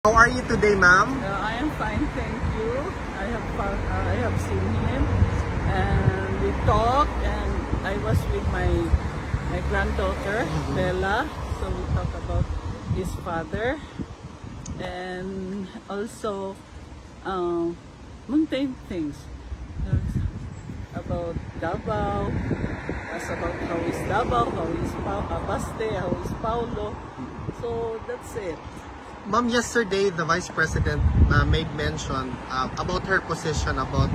How are you today, ma'am? I am fine, thank you. I have seen him, and we talked, and I was with my granddaughter Bella, so we talked about his father, and also mundane things about Davao, about how is Davao, how is Abaste, how is Paulo. So that's it. Ma'am, yesterday the Vice President made mention about her position about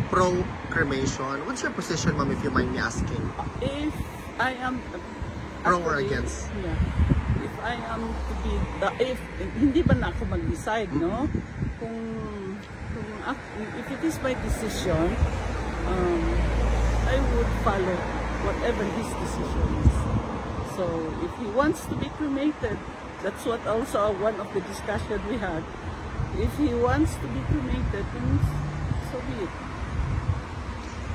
pro-cremation. What's your position, ma'am, if you mind me asking? If I am Pro or against? Yeah. If I am to be, if hindi ba na ako mag-decide, no? If it is my decision, I would follow whatever his decision is. So if he wants to be cremated, that's what also one of the discussion we had. If he wants to be cremated, then so be it.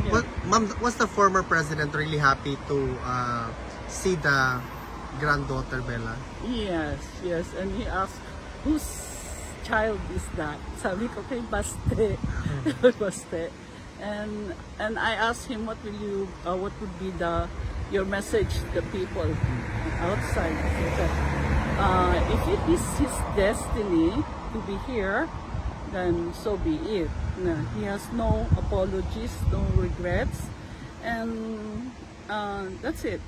Yeah. Well, ma'am, was the former president really happy to see the granddaughter Bella? Yes, and he asked, whose child is that? Sabi ko kay Baste. Baste. And I asked him, what would be your message to the people outside? If it is his destiny to be here, then so be it. No, he has no apologies, no regrets, and that's it.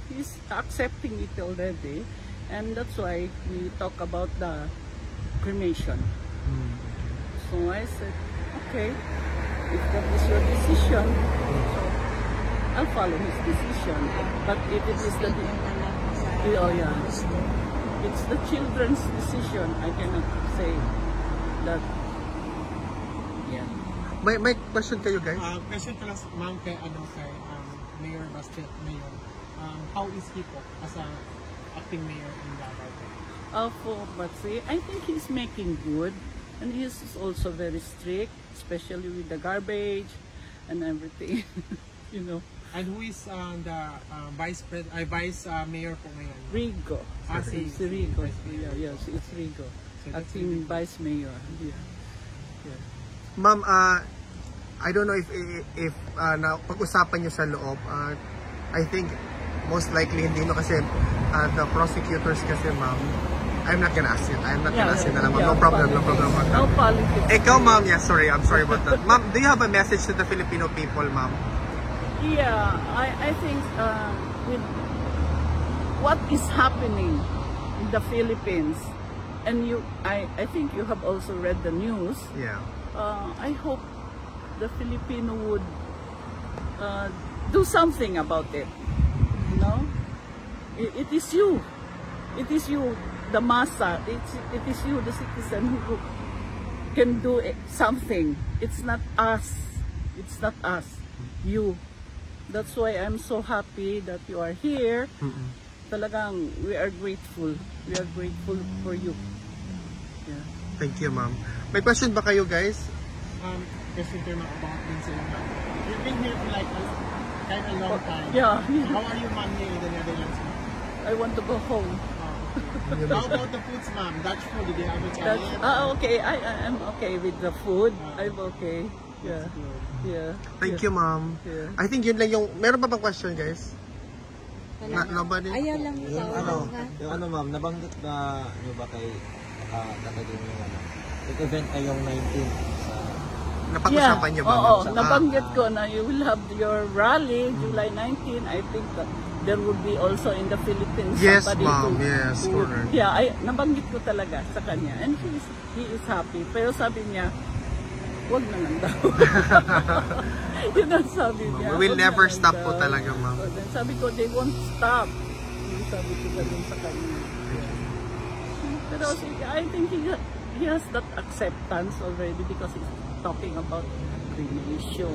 He's accepting it already, and that's why we talk about the cremation. So I said, okay, if that is your decision, so I'll follow his decision. But if it is it's the children's decision, I cannot say that. Yeah. May question kayo, guys? Question ko lang, ma'am, kay Mayor Baste, Mayor. How is he po as an acting mayor in Davao? For Baste, I think he's making good, and he's also very strict, especially with the garbage and everything. You know. And who is the vice mayor po ngayon? Rigo. It's Rigo. Yes, it's Rigo. So acting vice mayor. Yeah. Ma'am, I don't know if na pag-usapan niyo sa loob. I think most likely hindi, no, kasi the prosecutors kasi, ma'am, I'm not gonna ask it. No problem about that. No politics. Ikaw, ma'am, sorry, I'm sorry about that. Ma'am, do you have a message to the Filipino people, ma'am? Yeah, I think with what is happening in the Philippines, and I think you have also read the news. Yeah. I hope the Filipino would do something about it. You know, it is you, the massa. It is you, the citizen, who can do something. It's not us. You. That's why I'm so happy that you are here. Talagang we are grateful. We are grateful for you. Yeah. Thank you, ma'am. May question ba kayo, guys? Question about din sila, ma'am. You've been here for like kind of long time. Yeah. How are you, ma'am, here in the Netherlands, ma'am? I want to go home. How about the foods, ma'am? Dutch food, did you have a challenge? Okay. I'm okay with the food. I'm okay. Yeah. Yeah. Thank you, ma'am. Yeah. I think yun lang yung... Meron pa bang question, guys? Nobody? Ayaw lang Yung ma'am, nabanggit na nyo ba kay tatagin yung yung event ay yung 19 Napag-usapan niyo ba? Oo, nabanggit ko na you will have your rally July 19. I think that there would be also in the Philippines. Yes, somebody ma'am. Yes, correct. Yeah, nabanggit ko talaga sa kanya, and he is happy. Pero sabi niya, wag na lang daw. Yun ang sabi niya. We will never stop po talaga, ma'am. So, then sabi ko, they won't stop. Yung sabi ko ganun sa kanya. Pero I think he has that acceptance already because he's talking about cremation.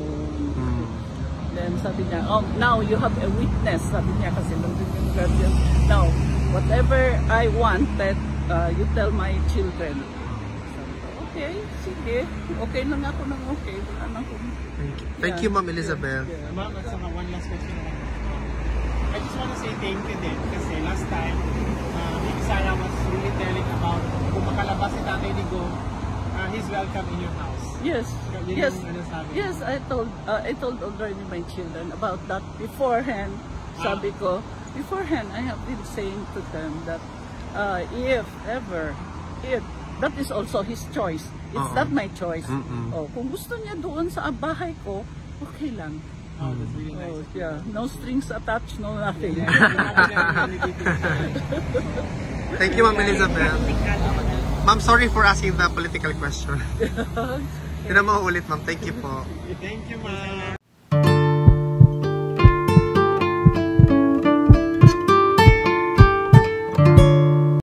Then sabi niya, oh, now you have a witness. Sabi niya kasi nandun yung guardian. Now, whatever I wanted, you tell my children. Okay, sige. Okay lang ako ng okay. Wala na akong... Thank you, Ma'am Elizabeth. Yeah. Ma'am, at saka one last question. I just want to say thank you din kasi last time, Sarah was really telling about kung makalabas si Tatay Digo, he's welcome in your house. Yes, Yun yes, yung ano sabi yes. I told already my children about that beforehand. Sabi ko, beforehand, I have been saying to them that if that is also his choice. It's not my choice. Oh, kung gusto niya doon sa bahay ko, okay lang. Oh, that's really nice. Oh, yeah, no strings attached, no nothing. Thank you, Ma'am Elizabeth. Ma'am, sorry for asking the political question. Hindi na mauulit, ma'am. Thank you po. Thank you, ma'am.